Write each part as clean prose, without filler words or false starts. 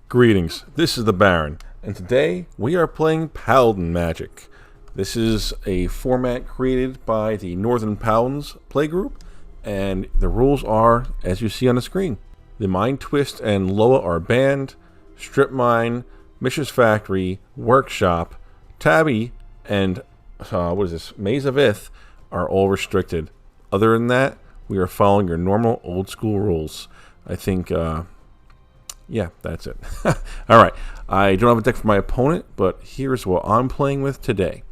Greetings, this is the Baron, and today we are playing Paladin Magic. This is a format created by the Northern Paladins playgroup, and the rules are as you see on the screen. The Mine Twist and Loa are banned, Strip Mine, Mishra's Factory, Workshop, Tabby, and Maze of Ith are all restricted. Other than that, we are following your normal old school rules. I think, yeah, that's it. Alright, I don't have a deck for my opponent, but here's what I'm playing with today.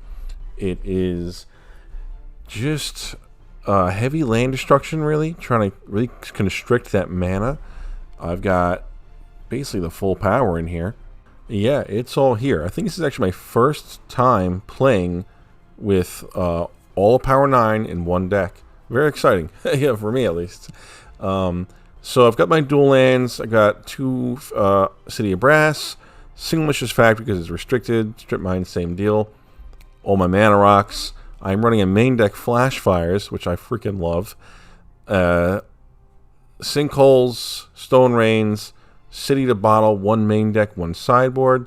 It is just heavy land destruction, really. Trying to really constrict that mana. I've got basically the full power in here. Yeah, it's all here. I think this is actually my first time playing with all Power 9 in one deck. Very exciting, yeah, for me at least. So I've got my dual lands. I got two City of Brass, single Mishra's Factory because it's restricted, Strip Mine, same deal. All my mana rocks. I'm running a main deck Flash Fires, which I freaking love. Sinkholes, Stone Rains, City to Bottle, one main deck, one sideboard,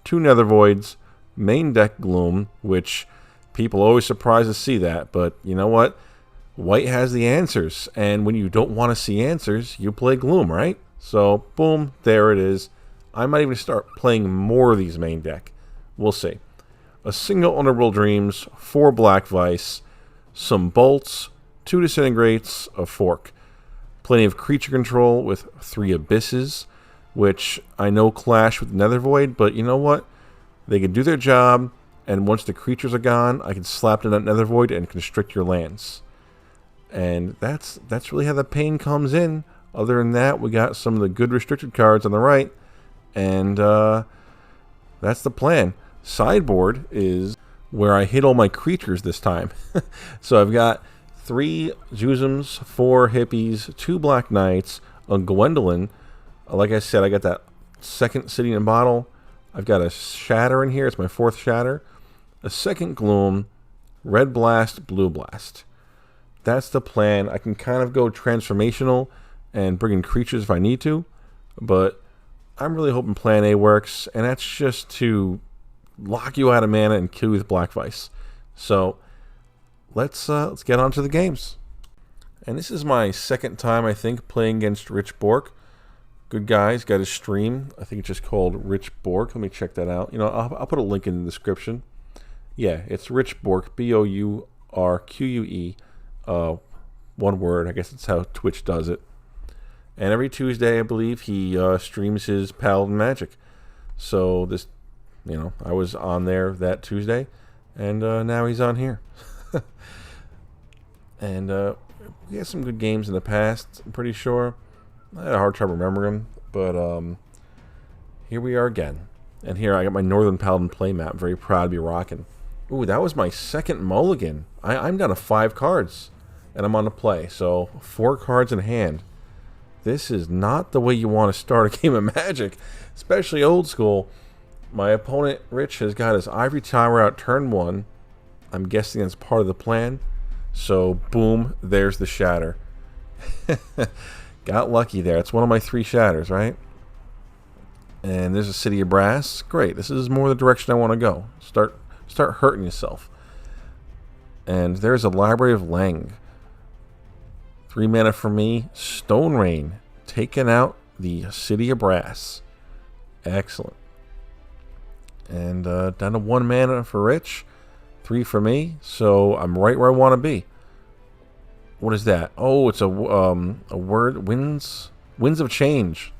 two Nether Voids, main deck Gloom, which people are always surprised to see that, but you know what? White has the answers, and when you don't want to see answers, you play Gloom, right? So, boom, there it is. I might even start playing more of these main deck. We'll see. A single Underworld Dreams, 4 Black Vice, some Bolts, 2 Disintegrates, a Fork. Plenty of creature control with 3 Abysses, which I know clash with Nether Void, but you know what? They can do their job, and once the creatures are gone, I can slap down that Nether Void and constrict your lands. And that's really how the pain comes in. Other than that, we got some of the good restricted cards on the right. And that's the plan. Sideboard is where I hit all my creatures this time. So I've got 3 Juzums, 4 Hippies, 2 Black Knights, a Gwendolyn. Like I said, I got that second City in a Bottle. I've got a Shatter in here. It's my 4th Shatter. A second Gloom, Red Blast, Blue Blast. That's the plan. I can kind of go transformational and bring in creatures if I need to, but I'm really hoping plan A works, and that's just to lock you out of mana and kill you with Black Vice. So let's get on to the games. And this is my second time, I think, playing against Rich Bourque. Good guy's got his stream. I think it's just called Rich Bourque. Let me check that out. You know, I'll put a link in the description. Yeah, it's Rich Bourque, B-O-U-R-Q-U-E. One word. I guess that's how Twitch does it. And every Tuesday, I believe, he streams his Paladin Magic. So this, you know, I was on there that Tuesday, and now he's on here. And we had some good games in the past, I'm pretty sure. I had a hard time remembering them, but here we are again. And here I got my Northern Paladin playmat. I'm very proud to be rocking. Ooh, that was my second mulligan. I'm down to 5 cards, and I'm on the play. So 4 cards in hand. This is not the way you want to start a game of Magic, especially old school. My opponent, Rich, has got his Ivory Tower out turn 1. I'm guessing that's part of the plan. So, boom, there's the Shatter. Got lucky there. It's one of my 3 Shatters, right? And there's a City of Brass. Great. This is more the direction I want to go. Start hurting yourself. And there's a Library of Leng. 3 mana for me. Stone Rain. Taking out the City of Brass. Excellent. And down to 1 mana for Rich. 3 for me. So I'm right where I want to be. What is that? Oh, it's a word. Winds of Change.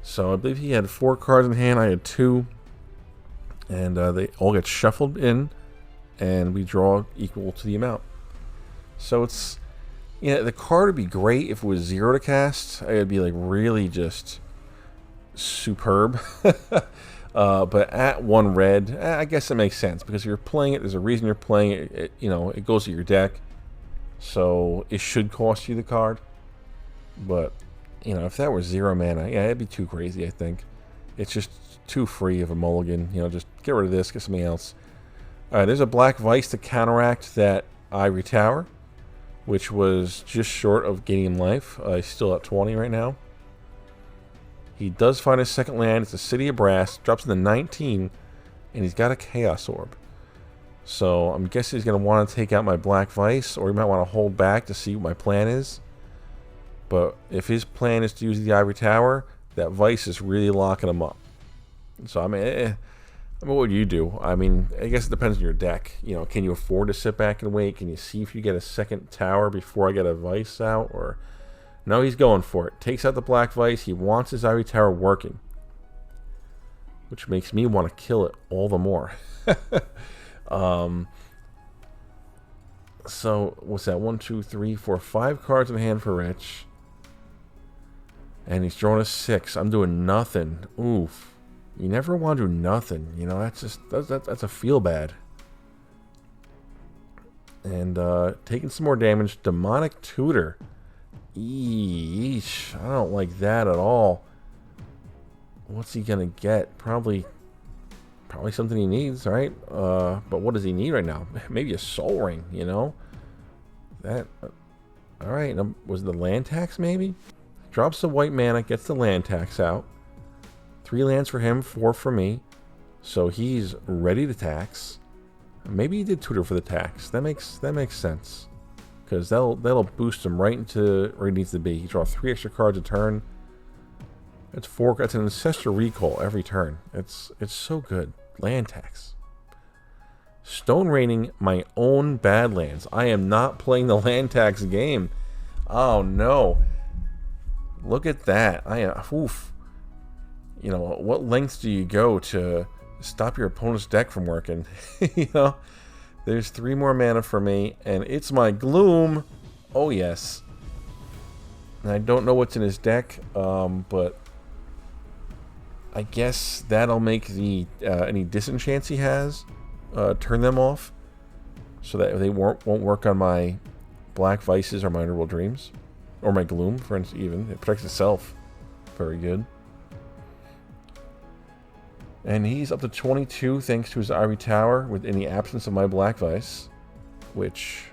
So I believe he had 4 cards in hand. I had 2. And they all get shuffled in. And we draw equal to the amount. So it's, you know, the card would be great if it was 0 to cast. It would be like really just superb. But at 1 red, I guess it makes sense because if you're playing it, there's a reason you're playing it. You know, it goes to your deck, so it should cost you the card. But you know, if that were 0 mana, yeah, it'd be too crazy. I think it's just too free of a mulligan. You know, just get rid of this, get something else. All right, there's a Black Vice to counteract that Ivory Tower, which was just short of gaining life. He's still at 20 right now. He does find his second land. It's the City of Brass. Drops into 19, and he's got a Chaos Orb. So I'm guessing he's going to want to take out my Black Vice, or he might want to hold back to see what my plan is. But if his plan is to use the Ivory Tower, that Vice is really locking him up. So, I mean, what would you do? I mean, I guess it depends on your deck. You know, can you afford to sit back and wait? Can you see if you get a second tower before I get a Vice out? Or no, he's going for it. Takes out the Black Vice. He wants his Ivory Tower working, which makes me want to kill it all the more. So what's that? 1, 2, 3, 4, 5 cards in hand for Rich, and he's drawing a 6. I'm doing nothing. Oof. You never want to do nothing, you know. That's just that's a feel bad. And taking some more damage. Demonic Tutor. Eesh, I don't like that at all. What's he gonna get? Probably something he needs, right? But what does he need right now? Maybe a Soul Ring, you know. That. All right. Was the land tax maybe? Drops the white mana, gets the land tax out. 3 lands for him, 4 for me. So he's ready to tax. Maybe he did tutor for the tax. That makes sense. Because that'll boost him right into where he needs to be. He draws 3 extra cards a turn. That's 4. That's an Ancestral Recall every turn. It's so good. Land tax. Stone Raining my own Badlands. I am not playing the land tax game. Oh no. Look at that. Oof. You know, what lengths do you go to stop your opponent's deck from working? You know, there's 3 more mana for me, and it's my Gloom. Oh, yes. And I don't know what's in his deck, but I guess that'll make the any disenchants he has turn them off, so that they won't work on my Black Vices or my Underworld Dreams, or my Gloom, for instance. Even it protects itself. Very good. And he's up to 22 thanks to his Ivory Tower in the absence of my Black Vice, which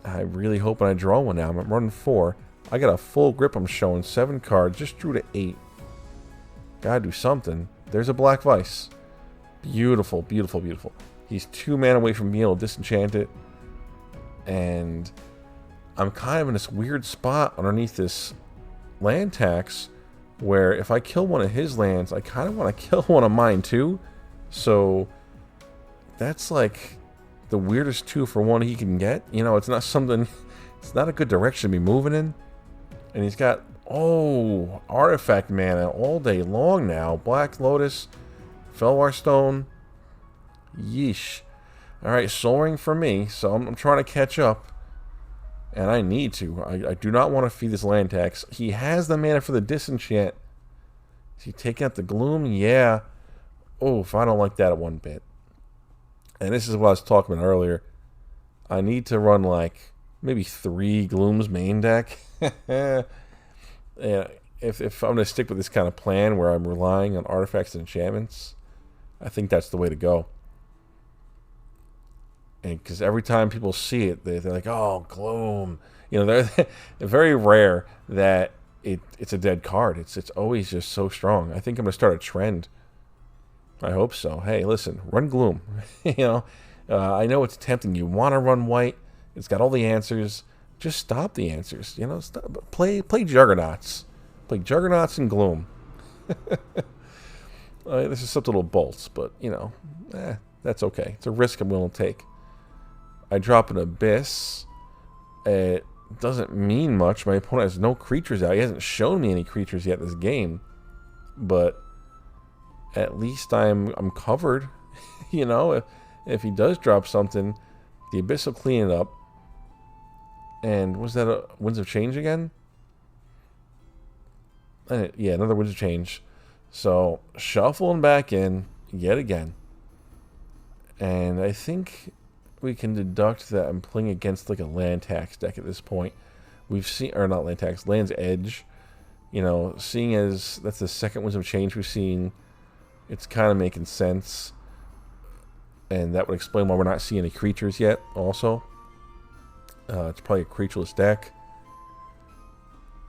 I really hope when I draw one now. I'm running 4. I got a full grip. I'm showing 7 cards. Just drew to 8. Gotta do something. There's a Black Vice. Beautiful, beautiful, beautiful. He's 2 mana away from being able to disenchant it. And I'm kind of in this weird spot underneath this land tax, where if I kill one of his lands, I kind of want to kill one of mine too. So that's like the weirdest 2-for-1 he can get. You know, it's not something, it's not a good direction to be moving in. And he's got, artifact mana all day long now. Black Lotus, Felwar Stone. Yeesh. Alright, Soul Ring for me. So I'm trying to catch up. And I need to. I do not want to feed this land tax. He has the mana for the disenchant. Is he taking out the Gloom? Yeah. Oof, I don't like that one bit. And this is what I was talking about earlier. I need to run like maybe 3 Glooms main deck. Yeah, if I'm going to stick with this kind of plan where I'm relying on artifacts and enchantments, I think that's the way to go. And because every time people see it, they're like, oh, Gloom. You know, they're very rare that it's a dead card. It's always just so strong. I think I'm going to start a trend. I hope so. Hey, listen, run Gloom. You know, I know it's tempting. You want to run white. It's got all the answers. Just stop the answers. You know, play Juggernauts. Play Juggernauts and Gloom. This is such little bolts, but, you know, that's okay. It's a risk I'm willing to take. I drop an Abyss. It doesn't mean much. My opponent has no creatures out. He hasn't shown me any creatures yet this game. But at least I'm covered. You know, if he does drop something, the Abyss will clean it up. And was that a Winds of Change again? Yeah, another Winds of Change. So, shuffling back in yet again. And I think we can deduct that I'm playing against like a land tax deck at this point. We've seen, or not land tax, Land's Edge. You know, seeing as that's the second Winds of Change we've seen, it's kind of making sense. And that would explain why we're not seeing any creatures yet, also. It's probably a creatureless deck.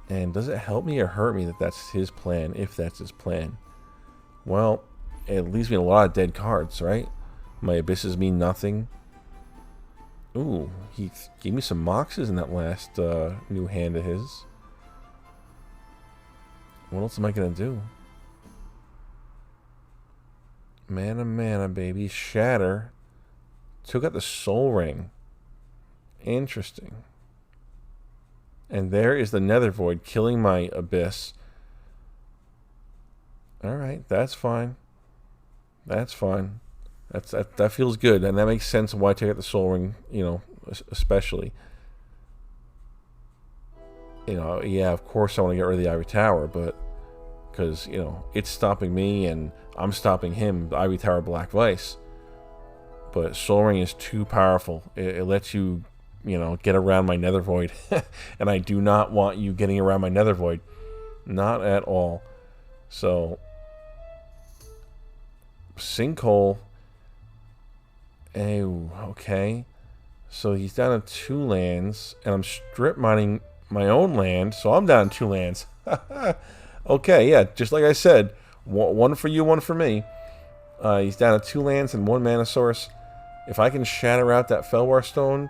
And does it help me or hurt me that that's his plan, if that's his plan? Well, it leaves me a lot of dead cards, right? My abysses mean nothing. Ooh, he gave me some moxes in that last new hand of his. What else am I going to do? Mana, baby. Shatter. Took out the soul ring. Interesting. And there is the Nether Void killing my abyss. Alright, that's fine. That's fine. That feels good, and that makes sense why I take out the soul ring, you know, especially. You know, yeah, of course I want to get rid of the Ivory Tower, but because, you know, it's stopping me and I'm stopping him, the Ivory Tower Black Vice. But soul ring is too powerful. It lets you, you know, get around my Nether Void. And I do not want you getting around my Nether Void. Not at all. So, Sinkhole. Oh, okay. So he's down to 2 lands, and I'm strip mining my own land, so I'm down 2 lands. Okay, yeah, just like I said, one for you, one for me. He's down to 2 lands and 1 mana source. If I can shatter out that Felwar Stone,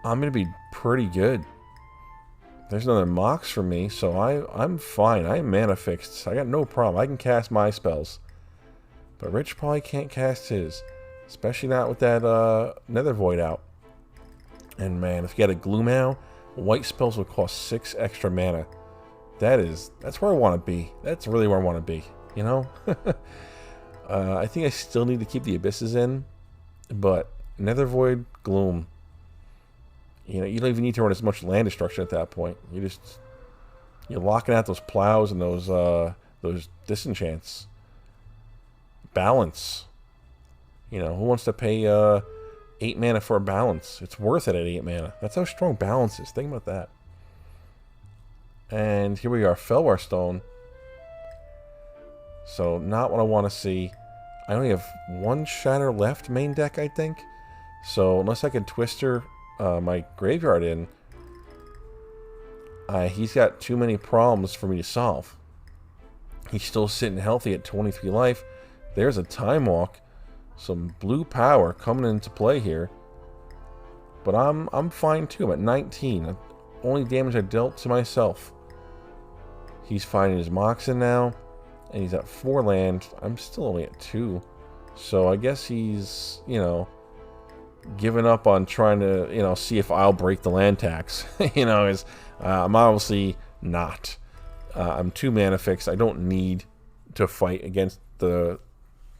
I'm going to be pretty good. There's another Mox for me, so I'm fine. I'm mana fixed. I got no problem. I can cast my spells. But Rich probably can't cast his. Especially not with that Nether Void out. And man, if you got a Gloomhail, white spells will cost 6 extra mana. That's where I want to be. That's really where I want to be. You know? I think I still need to keep the Abysses in. But Nether Void, Gloom. You know, you don't even need to run as much land destruction at that point. You're locking out those plows and those disenchants. Balance. You know, who wants to pay 8 mana for a balance? It's worth it at 8 mana. That's how strong balance is. Think about that. And here we are, Felwar Stone. So, not what I want to see. I only have 1 Shatter left main deck, I think. So, unless I can Twister my graveyard in, he's got too many problems for me to solve. He's still sitting healthy at 23 life. There's a Time Walk. Some blue power coming into play here. But I'm fine too. I'm at 19. Only damage I dealt to myself. He's finding his Moxen now. And he's at 4 land. I'm still only at 2. So I guess he's, you know, giving up on trying to, you know, see if I'll break the land tax. You know, I'm obviously not. I'm 2 mana fixed. I don't need to fight against the,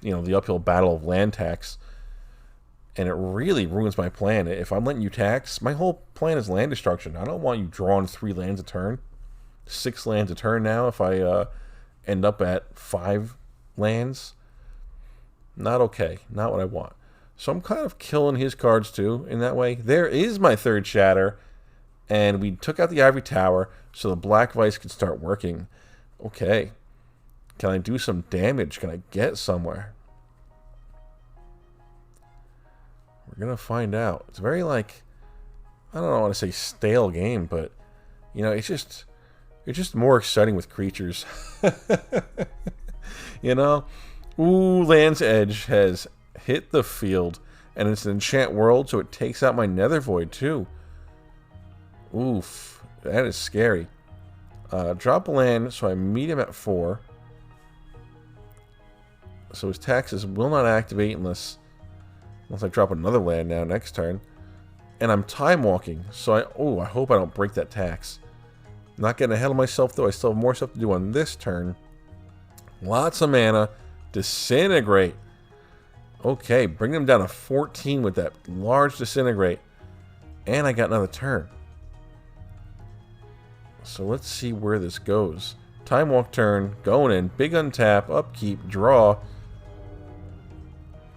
you know, the uphill battle of land tax. And it really ruins my plan. If I'm letting you tax, my whole plan is land destruction. I don't want you drawing 3 lands a turn. 6 lands a turn now if I end up at 5 lands. Not okay. Not what I want. So I'm kind of killing his cards too in that way. There is my 3rd Shatter. And we took out the Ivory Tower so the Black Vice could start working. Okay. Can I do some damage? Can I get somewhere? We're going to find out. It's very like, I don't want to say stale game, but, you know, it's just more exciting with creatures. You know? Ooh, Land's Edge has hit the field, and it's an enchant world, so it takes out my Nether Void too. Oof, that is scary. Drop a land, so I meet him at 4. So his taxes will not activate unless I drop another land now next turn. And I'm time walking, so I hope I don't break that tax. Not getting ahead of myself though. I still have more stuff to do on this turn. Lots of mana. Disintegrate. Okay, bring them down to 14 with that large Disintegrate. And I got another turn. So let's see where this goes. Time walk turn, going in, big untap, upkeep, draw.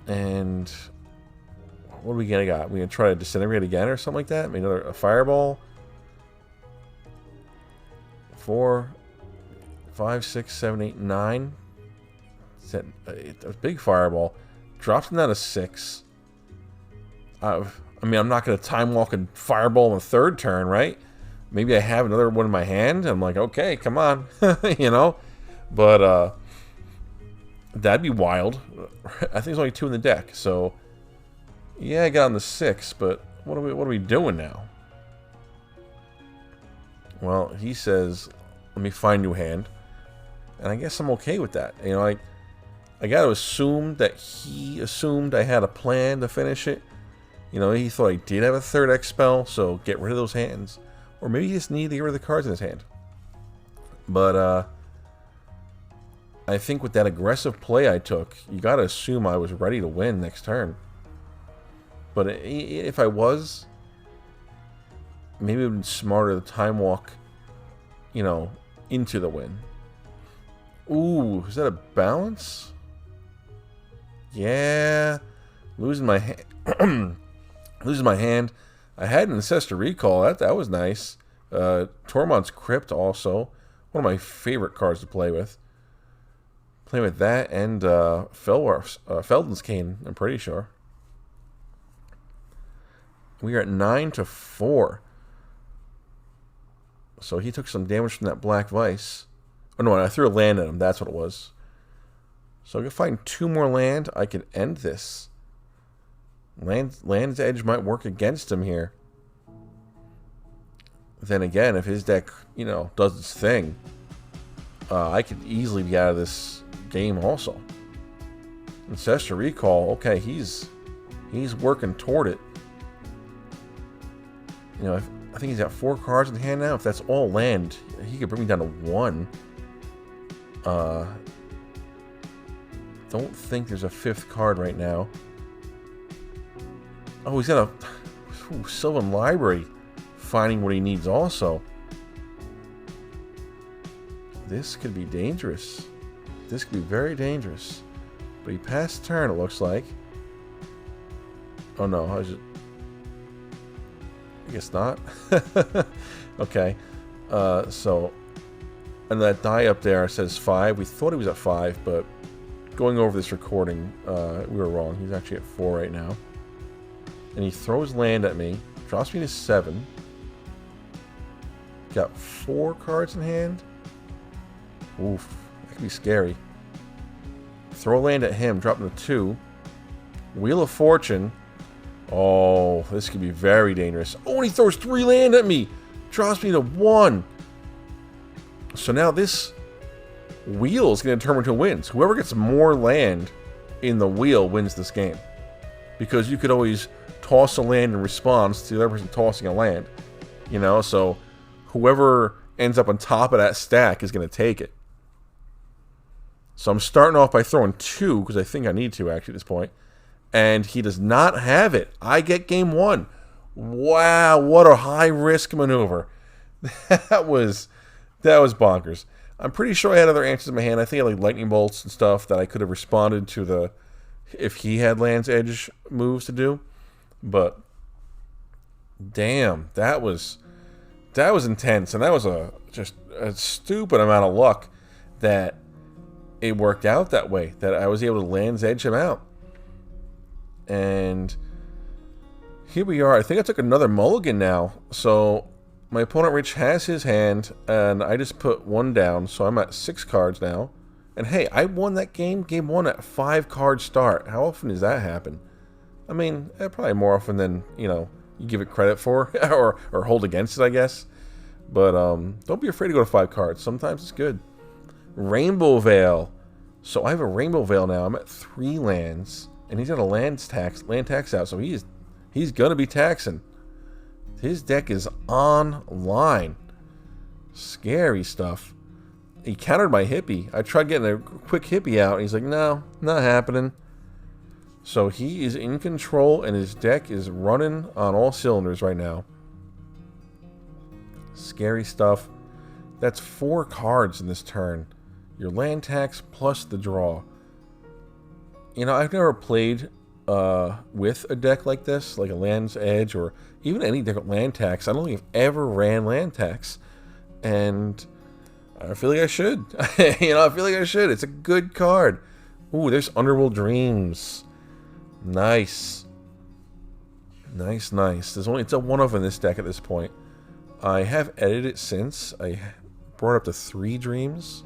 And what are we gonna got? We gonna try to Disintegrate again or something like that? Maybe a fireball. 4, 5, 6, 7, 8, 9. A big fireball. Drops him down to 6. I mean, I'm not gonna time walk and fireball on the 3rd turn, right? Maybe I have another one in my hand. I'm like, okay, come on, you know. But that'd be wild. I think there's only 2 in the deck, so yeah, I got on the 6. But what are we doing now? Well, he says, let me find new hand, and I guess I'm okay with that. You know, I got to assume that he assumed I had a plan to finish it. You know, he thought I did have a 3rd X spell, so get rid of those hands. Or maybe he just needed to get rid of the cards in his hand. But, I think with that aggressive play I took, you got to assume I was ready to win next turn. But if I was, maybe it would have been smarter to time walk, you know, into the win. Ooh, is that a balance? Yeah. Losing my hand. Losing my hand. I had an Ancestor Recall. That was nice. Tormod's Crypt also. One of my favorite cards to play with. Playing with that and Felden's Cane, I'm pretty sure. We are at 9-4. So he took some damage from that Black Vice. Oh no, I threw a land at him. That's what it was. So I can find 2 more land. I can end this. Land's Edge might work against him here. Then again, if his deck, you know, does its thing, I could easily be out of this game also. Ancestor Recall, okay, he's working toward it. You know, I think he's got 4 cards in hand now. If that's all land, he could bring me down to 1. Don't think there's a 5th card right now. Oh, he's got a Sylvan Library, finding what he needs also. This could be dangerous. This could be very dangerous. But he passed turn, it looks like. Oh no, I guess not. Okay. So, and that die up there says 5. We thought he was at 5, but going over this recording, we were wrong. He's actually at 4 right now. And he throws land at me, drops me to 7. Got 4 cards in hand. Oof, that could be scary. Throw land at him, drop him to 2. Wheel of Fortune. Oh, this could be very dangerous. Oh, and he throws 3 land at me. Drops me to 1. So now this wheel is going to determine who wins. Whoever gets more land in the wheel wins this game. Because you could always toss a land in response to the other person tossing a land. You know, so whoever ends up on top of that stack is going to take it. So I'm starting off by throwing 2, because I think I need to actually at this point. And he does not have it. I get game 1. Wow, what a high-risk maneuver. That was bonkers. I'm pretty sure I had other answers in my hand. I think I had like lightning bolts and stuff that I could have responded to the if he had Land's Edge moves to do. But damn, that was intense, and that was just a stupid amount of luck that it worked out that way, that I was able to Land's Edge him out. And here we are. I think I took another mulligan now. So my opponent Rich has his hand, and I just put 1 down, so I'm at 6 cards now. And hey, I won that game 1 at 5 card start. How often does that happen? I mean, probably more often than, you know, you give it credit for, or hold against it, I guess. But don't be afraid to go to 5 cards. Sometimes it's good. Rainbow Veil. So I have a Rainbow Veil now. I'm at 3 lands, and he's got a land tax out. So he's gonna be taxing. His deck is online. Scary stuff. He countered my hippie. I tried getting a quick hippie out, and he's like, no, not happening. So he is in control, and his deck is running on all cylinders right now. Scary stuff. That's 4 cards in this turn. Your land tax plus the draw. You know, I've never played with a deck like this, like a Land's Edge, or even any deck with land tax. I don't think I've ever ran land tax. And I feel like I should. You know, I feel like I should. It's a good card. Ooh, there's Underworld Dreams. Nice. Nice, nice. It's a one-off in this deck at this point. I have edited it since. I brought it up to 3 dreams,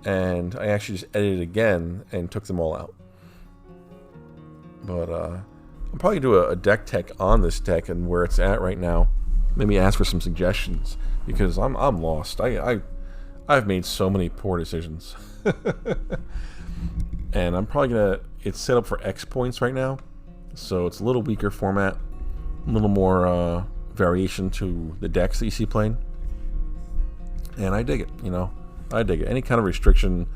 and I actually just edited it again and took them all out. But I'll probably do a deck tech on this deck and where it's at right now. Maybe ask for some suggestions, because I'm lost. I've made so many poor decisions. And I'm probably gonna, it's set up for X points right now, so it's a little weaker format, a little more variation to the decks that you see playing, and I dig it. I dig it. Any kind of restriction,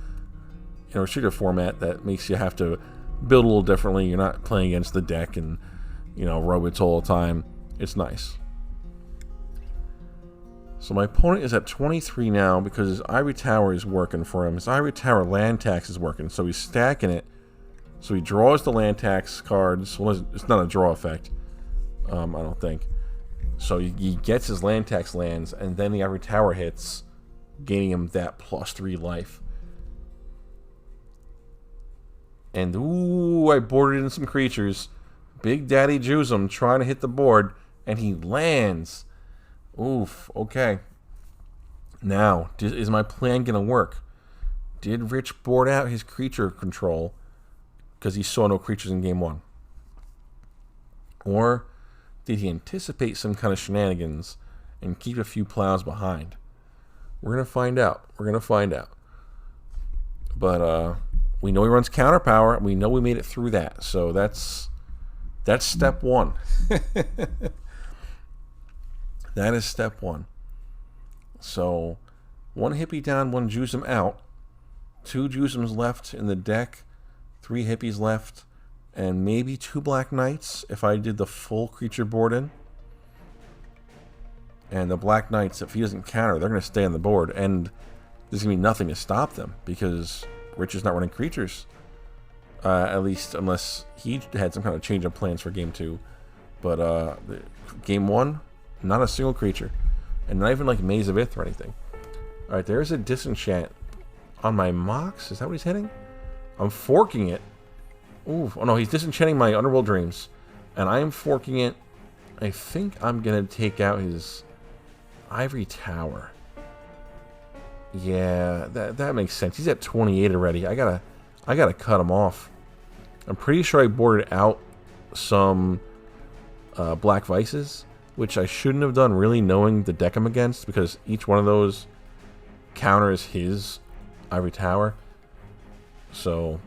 restricted format that makes you have to build a little differently. You're not playing against the deck and robots all the time. It's nice. So my opponent is at 23 now because his Ivory Tower is working for him. His Ivory Tower land tax is working, so he's stacking it. So he draws the land tax cards. Well, it's not a draw effect, I don't think. So he gets his land tax lands, and then the Ivory Tower hits, gaining him that +3 life. And ooh, I boarded in some creatures. Big Daddy Juzum trying to hit the board, and he lands. Oof, okay. Now, is my plan going to work? Did Rich board out his creature control because he saw no creatures in game 1? Or did he anticipate some kind of shenanigans and keep a few plows behind? We're going to find out. But we know he runs counter power, and we know we made it through that. So that's step 1. That is step 1. So 1 hippie down, 1 Juzum out. 2 Juzums left in the deck. 3 hippies left. And maybe 2 Black Knights if I did the full creature board in. And the Black Knights, if he doesn't counter, they're going to stay on the board. And there's going to be nothing to stop them because Rich is not running creatures. At least unless he had some kind of change of plans for game 2. But game 1... not a single creature. And not even like Maze of Ith or anything. Alright, there's a disenchant on my Mox. Is that what he's hitting? I'm forking it. Ooh, oh no, he's disenchanting my Underworld Dreams. And I am forking it. I think I'm going to take out his Ivory Tower. Yeah, that makes sense. He's at 28 already. I gotta cut him off. I'm pretty sure I boarded out some Black Vices, which I shouldn't have done, really knowing the deck I'm against, because each one of those counters his Ivory Tower. So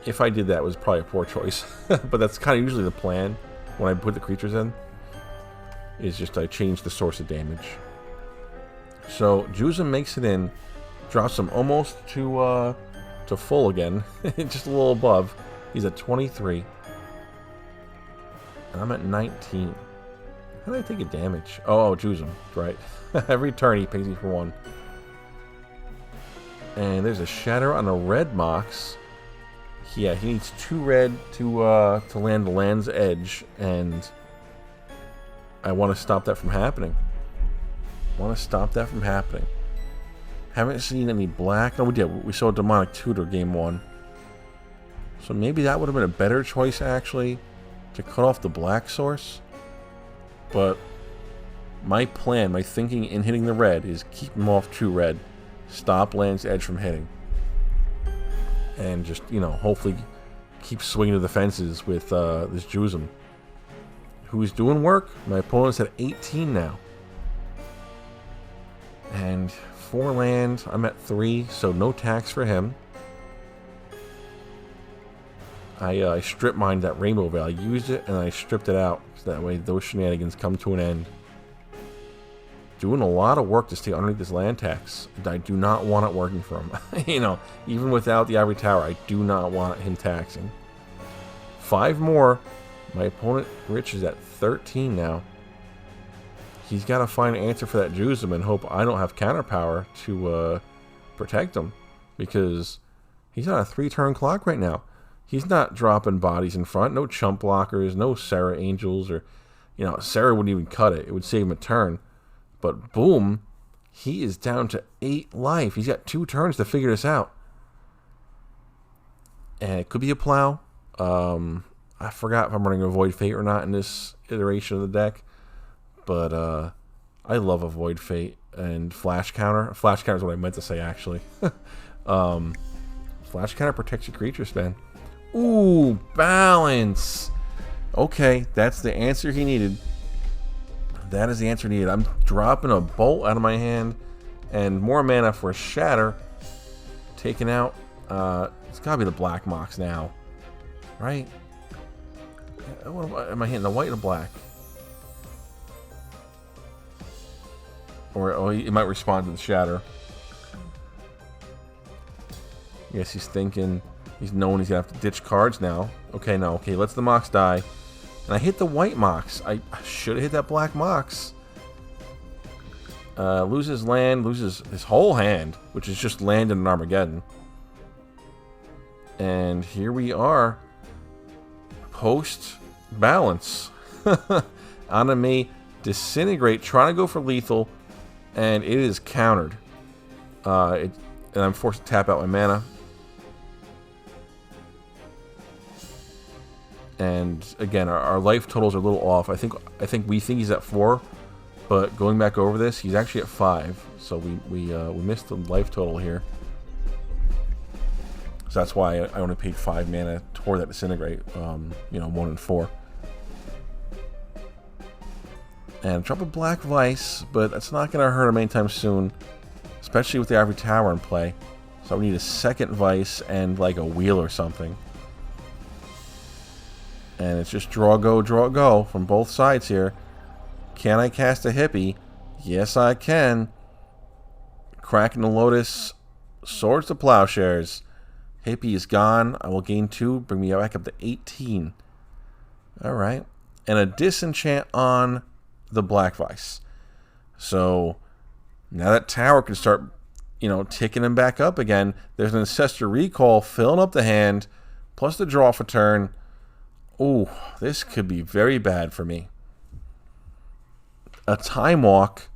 if I did that, it was probably a poor choice. But that's kind of usually the plan when I put the creatures in, is just I change the source of damage. So Juzum makes it in, drops him almost to full again, just a little above. He's at 23, and I'm at 19. How did I take a damage? Oh, Juzum, right. Every turn he pays me for 1. And there's a Shatter on a red Mox. Yeah, he needs 2 red to land the Land's Edge, and I want to stop that from happening. Haven't seen any black. No, we did. We saw a Demonic Tutor game 1. So maybe that would have been a better choice, actually, to cut off the black source. But my plan, my thinking in hitting the red is keep him off 2 red. Stop Land's Edge from hitting. And just, hopefully keep swinging to the fences with this Juzum, who's doing work. My opponent's at 18 now. And 4 land, I'm at 3, so no tax for him. I strip mined that Rainbow Veil. I used it and I stripped it out, so that way those shenanigans come to an end. Doing a lot of work to stay underneath this land tax. I do not want it working for him. Even without the Ivory Tower, I do not want him taxing. 5 more. My opponent, Rich, is at 13 now. He's got to find an answer for that Juzum and hope I don't have counter power to protect him, because he's on a 3-turn clock right now. He's not dropping bodies in front. No chump blockers, no Sarah Angels, or, Sarah wouldn't even cut it. It would save him a turn. But boom, he is down to 8 life. He's got 2 turns to figure this out. And it could be a plow. I forgot if I'm running a Void Fate or not in this iteration of the deck. But I love a Void Fate and Flash Counter. Flash Counter is what I meant to say, actually. Flash Counter protects your creatures, man. Ooh, balance. Okay, that's the answer he needed. That is the answer needed. I'm dropping a bolt out of my hand and more mana for a shatter. Taken out. It's got to be the Black Mox now. Right? What am I hitting? The white or the black? Or oh, he might respond to the shatter. Yes, he's thinking. He's knowing he's going to have to ditch cards now. Okay, no. Okay, lets the Mox die. And I hit the white Mox. I should have hit that black Mox. Loses land, loses his whole hand, which is just land in an Armageddon. And here we are. Post-balance. Anime Disintegrate, trying to go for lethal, and it is countered. And I'm forced to tap out my mana. And again, our life totals are a little off. I think we think he's at 4, but going back over this, he's actually at 5. So we missed the life total here. So that's why I only paid 5 mana toward that Disintegrate. 1 and 4. And drop a Black Vice, but that's not going to hurt him anytime soon, especially with the Ivory Tower in play. So we need a second Vice and like a wheel or something. And it's just draw, go from both sides here. Can I cast a Hippie? Yes, I can. Cracking the Lotus. Swords to Plowshares. Hippie is gone. I will gain 2. Bring me back up to 18. Alright. And a Disenchant on the Black Vice. So, now that tower can start, ticking him back up again. There's an Ancestor Recall filling up the hand. Plus the draw for turn. Ooh, this could be very bad for me. A Time Walk.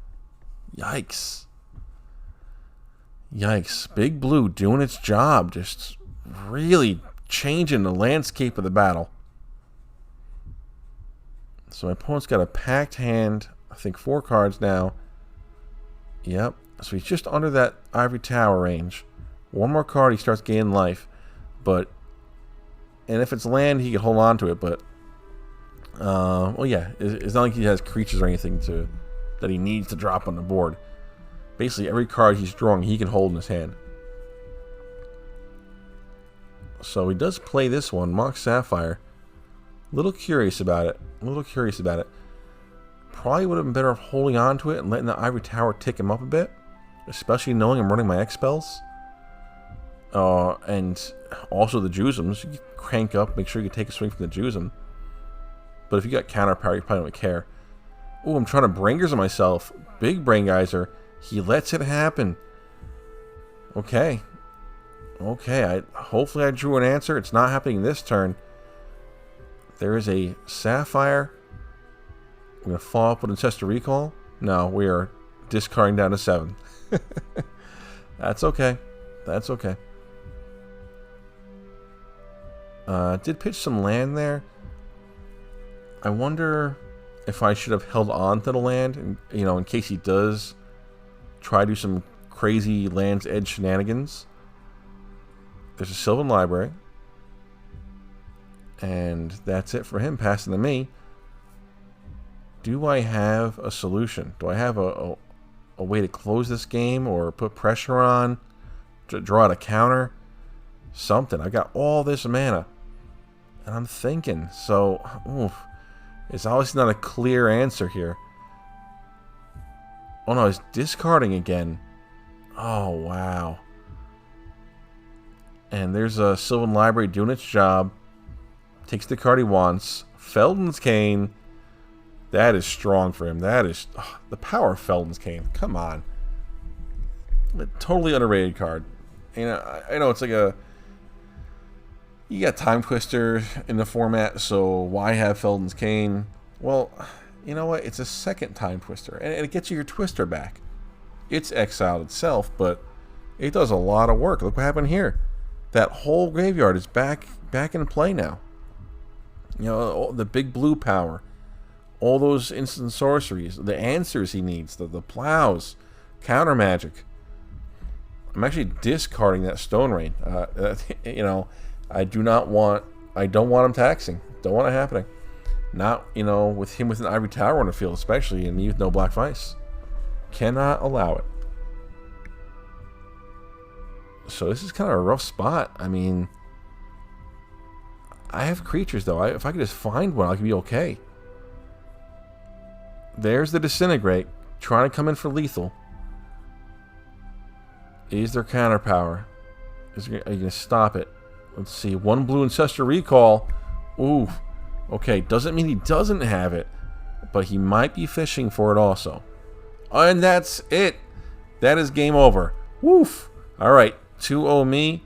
Yikes. Yikes. Big Blue doing its job. Just really changing the landscape of the battle. So my opponent's got a packed hand. I think 4 cards now. Yep. So he's just under that Ivory Tower range. One more card, he starts gaining life. And if it's land, he can hold on to it, but well, yeah, it's not like he has creatures or anything that he needs to drop on the board. Basically, every card he's drawing, he can hold in his hand. So he does play this one, Mox Sapphire. A little curious about it. Probably would have been better off holding on to it and letting the Ivory Tower tick him up a bit, especially knowing I'm running my X spells. And also the Jusums, you can crank up, make sure you can take a swing from the Jusum. But if you got counter power, you probably don't care. Oh, I'm trying to Brain Geyser myself. Big Brain Geyser. He lets it happen. Okay. Hopefully I drew an answer. It's not happening this turn. There is a Sapphire. We're going to follow up with Ancestor Recall. No, we are discarding down to 7. That's okay. Did pitch some land there. I wonder if I should have held on to the land, and, in case he does try to do some crazy Land's Edge shenanigans. There's a Sylvan Library. And that's it for him, passing to me. Do I have a solution? Do I have a way to close this game or put pressure on? To draw out a counter? Something. I got all this mana. And I'm thinking. So, it's obviously not a clear answer here. Oh no, he's discarding again. Oh, wow. And there's a Sylvan Library doing its job. Takes the card he wants. Felden's Cane. That is strong for him. That is the power of Felden's Cane. Come on. A totally underrated card. I know it's like you got Time Twister in the format, so why have Felden's Cane? Well, you know what? It's a second Time Twister, and it gets you your Twister back. It's exiled itself, but it does a lot of work. Look what happened here. That whole graveyard is back in play now. The big blue power. all those instant sorceries, the answers he needs, the plows, counter magic. I'm actually discarding that Stone Rain. You know, I don't want him taxing. Don't want it happening. Not, you know, with him with an Ivory Tower on the field, especially, and me with no Black Vice. Cannot allow it. So this is kind of a rough spot. I mean, I have creatures, though. If I could just find one, I could be okay. There's the Disintegrate, trying to come in for lethal. Is there counter power? Are you going to stop it? Let's see. 1 blue Ancestral Recall. Ooh. Okay, doesn't mean he doesn't have it, but he might be fishing for it also. And that's it. That is game over. Woof. All right, 2-0 me.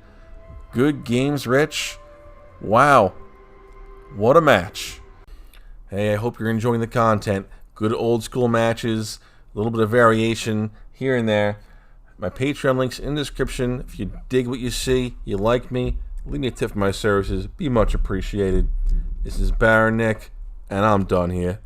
Good games, Rich. Wow. What a match. Hey, I hope you're enjoying the content. Good old school matches, a little bit of variation here and there. My Patreon link's in the description. If you dig what you see, you like me, leave me a tip for my services. Be much appreciated. This is Baron Nick, and I'm done here.